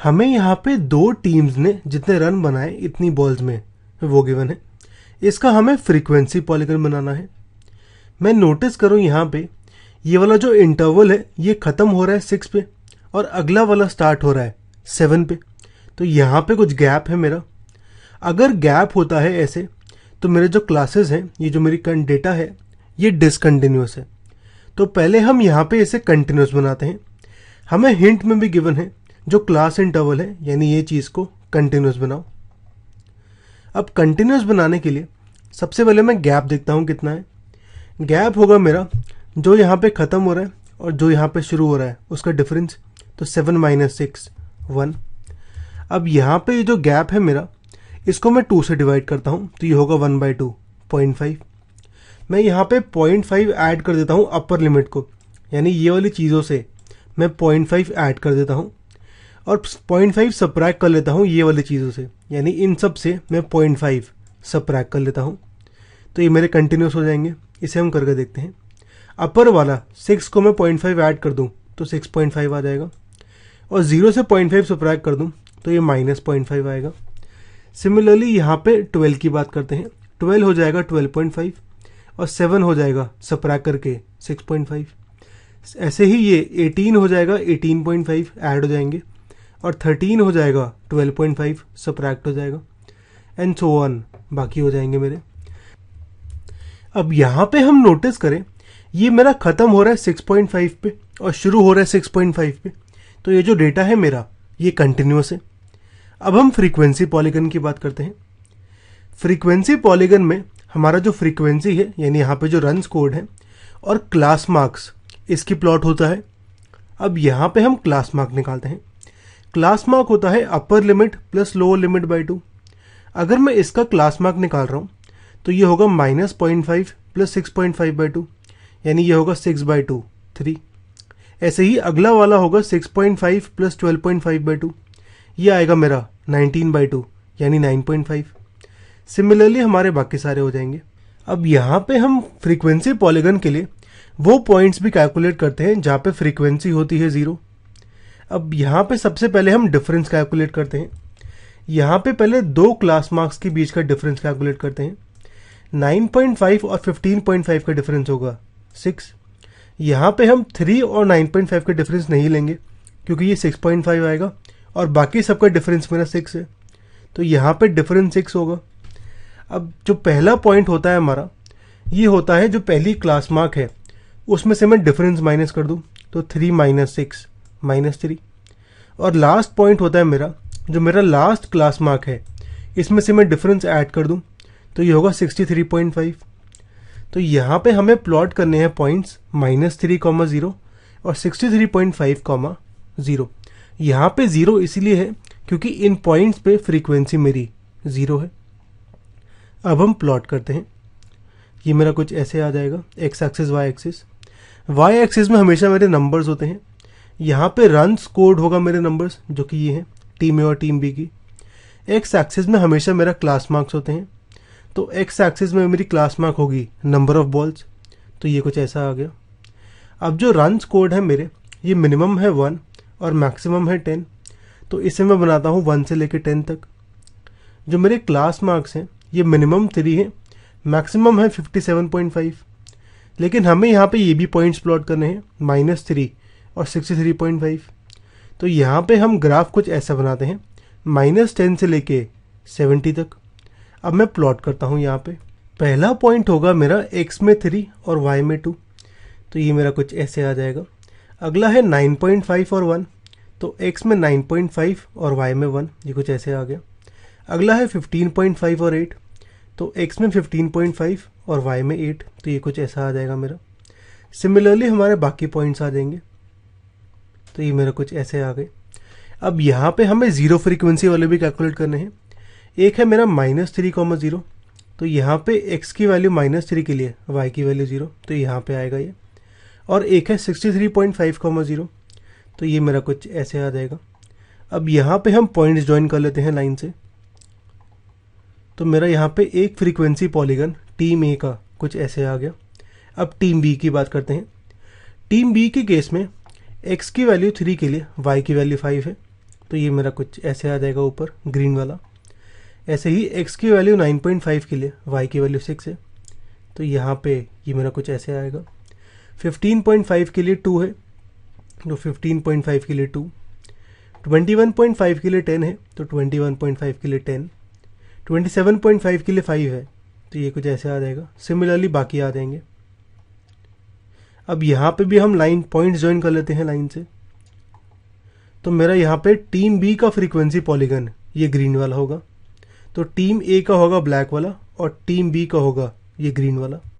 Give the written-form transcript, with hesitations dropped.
हमें यहाँ पे दो टीम्स ने जितने रन बनाए इतनी बॉल्स में वो गिवन है। इसका हमें फ्रीक्वेंसी पॉलीगन बनाना है। मैं नोटिस करूँ यहाँ पे ये वाला जो इंटरवल है ये ख़त्म हो रहा है 6 पे और अगला वाला स्टार्ट हो रहा है 7 पे। तो यहाँ पे कुछ गैप है मेरा। अगर गैप होता है ऐसे तो मेरे जो क्लासेस हैं, ये जो मेरी डेटा है, ये डिसकंटिन्यूस है। तो पहले हम यहाँ पे इसे कंटिन्यूस बनाते हैं। हमें हिंट में भी गिवन है जो क्लास इंटरवल है, यानी ये चीज़ को कंटिन्यूस बनाओ। अब कंटिन्यूस बनाने के लिए सबसे पहले मैं गैप देखता हूँ कितना है। गैप होगा मेरा जो यहाँ पे ख़त्म हो रहा है और जो यहाँ पे शुरू हो रहा है उसका डिफरेंस, तो 7 - 6 1। अब यहाँ पे ये जो गैप है मेरा, इसको मैं 2 से डिवाइड करता हूँ तो ये होगा 1/2 0.5। मैं यहाँ पे 0.5 ऐड कर देता हूँ अपर लिमिट को, यानी ये वाली चीज़ों से मैं 0.5 ऐड कर देता हूँ और 0.5 सब्ट्रैक्ट कर लेता हूँ ये वाली चीज़ों से, यानी इन सब से मैं 0.5 सब्ट्रैक्ट कर लेता हूँ। तो ये मेरे कंटिन्यूस हो जाएंगे। इसे हम करके देखते हैं। अपर वाला 6 को मैं 0.5 ऐड कर दूँ तो 6.5 आ जाएगा और 0 से 0.5 सब्ट्रैक्ट कर दूँ तो ये -0.5 आएगा। सिमिलरली यहाँ पे 12 की बात करते हैं। 12 हो जाएगा 12.5 और 7 हो जाएगा सब्ट्रैक्ट करके 6.5। ऐसे ही ये 18 हो जाएगा 18.5 ऐड हो जाएंगे और 13 हो जाएगा 12.5 सब्ट्रैक्ट हो जाएगा एंड सो ऑन, बाकी हो जाएंगे मेरे। अब यहाँ पे हम नोटिस करें ये मेरा ख़त्म हो रहा है 6.5 पे और शुरू हो रहा है 6.5 पे। तो ये जो डेटा है मेरा ये कंटिन्यूस है। अब हम फ्रीक्वेंसी पॉलीगन की बात करते हैं। फ्रीक्वेंसी पॉलीगन में हमारा जो फ्रीक्वेंसी है, यानी यहाँ पे जो रन्स कोड है और क्लास मार्क्स, इसकी प्लॉट होता है। अब यहाँ पे हम क्लास मार्क निकालते हैं। क्लास मार्क होता है upper limit plus lower limit by 2। अगर मैं इसका क्लास मार्क निकाल रहा हूँ तो ये होगा -0.5 प्लस 6.5/2, यानी ये होगा 6/2 3। ऐसे ही अगला वाला होगा 6.5 प्लस 12.5/2, ये आएगा मेरा 19/2 यानी 9.5। सिमिलरली हमारे बाकी सारे हो जाएंगे। अब यहाँ पे हम फ्रीक्वेंसी पॉलीगन के लिए वो पॉइंट्स भी कैलकुलेट करते हैं जहाँ पे फ्रीक्वेंसी होती है 0। अब यहाँ पे सबसे पहले हम डिफरेंस कैलकुलेट करते हैं। यहाँ पे पहले दो क्लास मार्क्स के बीच का डिफरेंस कैलकुलेट करते हैं। 9.5 और 15.5 का डिफरेंस होगा 6। यहाँ पे हम 3 और 9.5 का डिफरेंस नहीं लेंगे क्योंकि ये 6.5 आएगा और बाकी सबका डिफरेंस मेरा 6 है, तो यहाँ पे डिफरेंस 6 होगा। अब जो पहला पॉइंट होता है हमारा, ये होता है जो पहली क्लास मार्क है उसमें से मैं डिफरेंस माइनस कर दूँ तो 3 - 6 -3। और लास्ट पॉइंट होता है मेरा जो मेरा लास्ट क्लास मार्क है, इसमें से मैं डिफरेंस ऐड कर दूँ तो ये होगा 63.5। तो यहाँ पे हमें प्लॉट करने हैं पॉइंट्स -3, 0 और 63.5, 0। यहाँ पे 0 इसीलिए है क्योंकि इन पॉइंट्स पे फ्रीक्वेंसी मेरी 0 है। अब हम प्लॉट करते हैं। ये मेरा कुछ ऐसे आ जाएगा, X axis Y axis. Y axis में हमेशा मेरे नंबर्स होते हैं। यहाँ पे रन स्कोर्ड होगा मेरे नंबर्स जो कि ये हैं टीम ए और टीम बी की। एक्स एक्सिस में हमेशा मेरा क्लास मार्क्स होते हैं, तो एक्स एक्सिस में मेरी क्लास मार्क होगी नंबर ऑफ बॉल्स, तो ये कुछ ऐसा आ गया। अब जो रन स्कोर्ड है मेरे, ये मिनिमम है 1 और मैक्सिमम है 10, तो इसे मैं बनाता हूँ 1 से लेकर 10 तक। जो मेरे क्लास मार्क्स हैं ये मिनिमम 3 है, मैक्सिमम है 57.5, लेकिन हमें यहाँ पे ये भी पॉइंट्स प्लॉट करने हैं -3 और 63.5। तो यहाँ पे हम ग्राफ कुछ ऐसा बनाते हैं -10 से लेके 70 तक। अब मैं प्लॉट करता हूँ। यहाँ पे पहला पॉइंट होगा मेरा x में 3 और y में 2, तो ये मेरा कुछ ऐसे आ जाएगा। अगला है 9.5 और 1, तो x में 9.5 और y में 1, ये कुछ ऐसे आ गया। अगला है 15.5 और 8, तो x में 15.5 और y में 8, तो ये कुछ ऐसा आ जाएगा मेरा। सिमिलरली हमारे बाकी पॉइंट्स आ जाएंगे, तो ये मेरा कुछ ऐसे आ गए। अब यहाँ पे हमें 0 फ्रीक्वेंसी वाले भी कैलकुलेट करने हैं। एक है मेरा -3, 0, तो यहाँ पे x की वैल्यू -3 के लिए y की वैल्यू 0, तो यहाँ पे आएगा ये। और एक है 63.5, 0, तो ये मेरा कुछ ऐसे आ जाएगा। अब यहाँ पे हम पॉइंट्स ज्वाइन कर लेते हैं लाइन से, तो मेरा यहाँ पे एक फ्रीक्वेंसी पॉलीगन टीम ए का कुछ ऐसे आ गया। अब टीम बी की बात करते हैं। टीम बी के केस में x की वैल्यू 3 के लिए y की वैल्यू 5 है, तो ये मेरा कुछ ऐसे आ जाएगा ऊपर ग्रीन वाला। ऐसे ही x की वैल्यू 9.5 के लिए y की वैल्यू 6 है, तो यहाँ पे ये मेरा कुछ ऐसे आएगा। 15.5 के लिए 2 है, तो 15.5 के लिए 2। 21.5 के लिए 10 है, तो 21.5 के लिए 10। 27.5 के लिए 5 है, तो ये कुछ ऐसे आ जाएगा। सिमिलरली बाकी आ जाएंगे। अब यहाँ पे भी हम लाइन पॉइंट्स ज्वाइन कर लेते हैं लाइन से। तो मेरा यहाँ पे टीम बी का फ्रीक्वेंसी पॉलीगन ये ग्रीन वाला होगा, तो टीम ए का होगा ब्लैक वाला और टीम बी का होगा ये ग्रीन वाला।